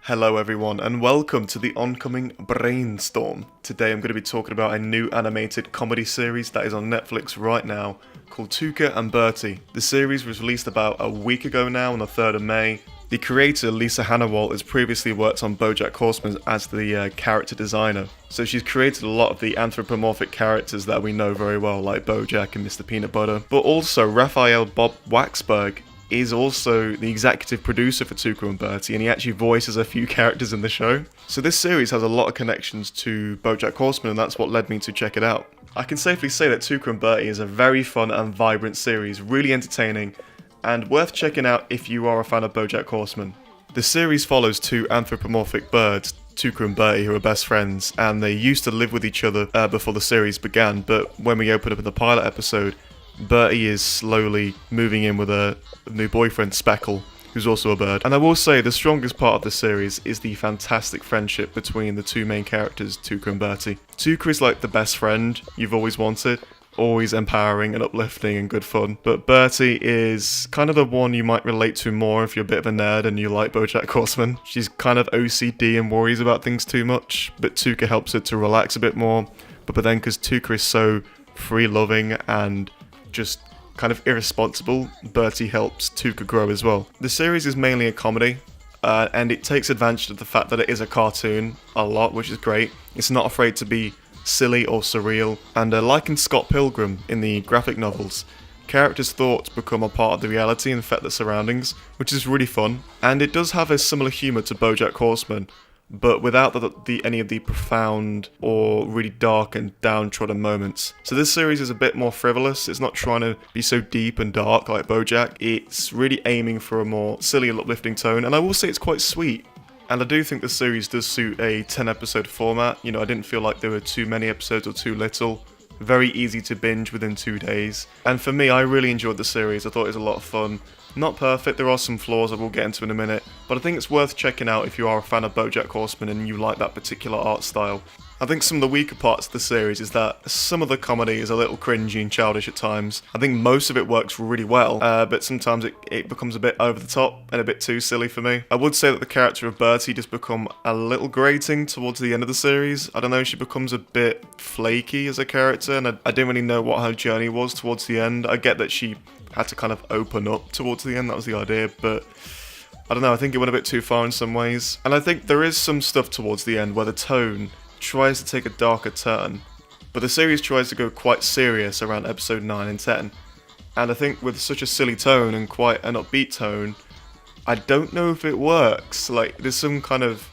Hello everyone and welcome to the oncoming brainstorm. Today I'm going to be talking about a new animated comedy series that is on Netflix right now called Tuca and Bertie. The series was released about a week ago now on the 3rd of May. The creator, Lisa Hanawalt, has previously worked on BOJACK'S Horseman as the character designer. So she's created a lot of the anthropomorphic characters that we know very well, like BoJack and Mr. Peanut Butter. But also, Raphael Bob Waxberg is also the executive producer for Tuca and Bertie, and he actually voices a few characters in the show. So this series has a lot of connections to BOJACK'S Horseman, and that's what led me to check it out. I can safely say that Tuca and Bertie is a very fun and vibrant series, really entertaining, and worth checking out if you are a fan of BOJACK'S Horseman. The series follows two anthropomorphic birds, Tuca and Bertie, who are best friends, and they used to live with each other before the series began, but when we open up in the pilot episode, Bertie is slowly moving in with a new boyfriend, Speckle, who's also a bird. And I will say the strongest part of the series is the fantastic friendship between the two main characters, Tuca and Bertie. Tuca is like the best friend you've always wanted, always empowering and uplifting and good fun. But Bertie is kind of the one you might relate to more if you're a bit of a nerd and you like BOJACK'S Horseman. She's kind of OCD and worries about things too much, but Tuca helps her to relax a bit more. But then because Tuca is so free-loving and just kind of irresponsible, Bertie helps Tuca grow as well. The series is mainly a comedy, and it takes advantage of the fact that it is a cartoon a lot, which is great. It's not afraid to be silly or surreal, and like in Scott Pilgrim in the graphic novels, characters' thoughts become a part of the reality and affect their surroundings, which is really fun. And it does have a similar humour to BOJACK'S Horseman, but without any of the profound or really dark and downtrodden moments. So this series is a bit more frivolous. It's not trying to be so deep and dark like BoJack. It's really aiming for a more silly and uplifting tone, and I will say it's quite sweet. And I do think the series does suit a 10-episode format. You know, I didn't feel like there were too many episodes or too little. Very easy to binge within 2 days. And for me, I really enjoyed the series. I thought it was a lot of fun. Not perfect, there are some flaws I will get into in a minute, but I think it's worth checking out if you are a fan of BOJACK'S Horseman and you like that particular art style. I think some of the weaker parts of the series is that some of the comedy is a little cringy and childish at times. I think most of it works really well, but sometimes it becomes a bit over the top and a bit too silly for me. I would say that the character of Bertie does become a little grating towards the end of the series. I don't know, she becomes a bit flaky as a character, and I didn't really know what her journey was towards the end. I get that she had to kind of open up towards the end, that was the idea, but I don't know, I think it went a bit too far in some ways. And I think there is some stuff towards the end where the tone tries to take a darker turn, but the series tries to go quite serious around episode 9 and 10. And I think with such a silly tone and quite an upbeat tone, I don't know if it works. Like, there's some kind of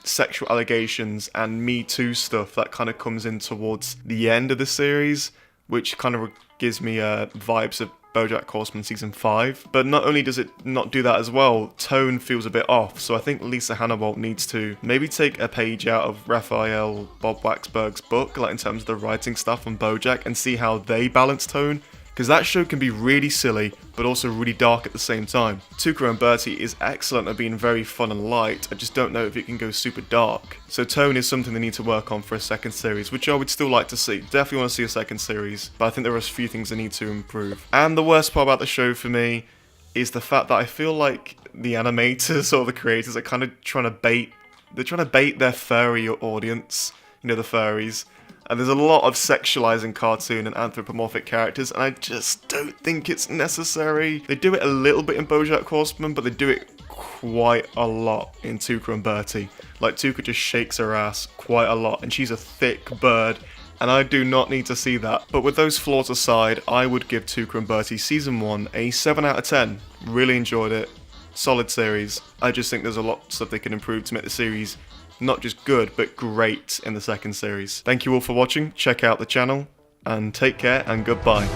sexual allegations and Me Too stuff that kind of comes in towards the end of the series, which kind of gives me vibes of BOJACK'S Horseman Season 5. But not only does it not do that as well, tone feels a bit off, so I think Lisa Hanawalt needs to maybe take a page out of Raphael Bob Waxberg's book, like in terms of the writing stuff on BoJack, and see how they balance tone, because that show can be really silly, but also really dark at the same time. Tuca and Bertie is excellent at being very fun and light, I just don't know if it can go super dark. So tone is something they need to work on for a second series, which I would still like to see. Definitely want to see a second series, but I think there are a few things they need to improve. And the worst part about the show for me is the fact that I feel like the animators or the creators are kind of trying to bait their furry audience, you know, the furries. And there's a lot of sexualizing cartoon and anthropomorphic characters, and I just don't think it's necessary. They do it a little bit in BOJACK'S Horseman, but they do it quite a lot in Tuca and Bertie. Like, Tuca just shakes her ass quite a lot, and she's a thick bird, and I do not need to see that. But with those flaws aside, I would give Tuca and Bertie Season 1 a 7 out of 10. Really enjoyed it. Solid series. I just think there's a lot of stuff they can improve to make the series not just good, but great in the second series. Thank you all for watching, check out the channel, and take care and goodbye.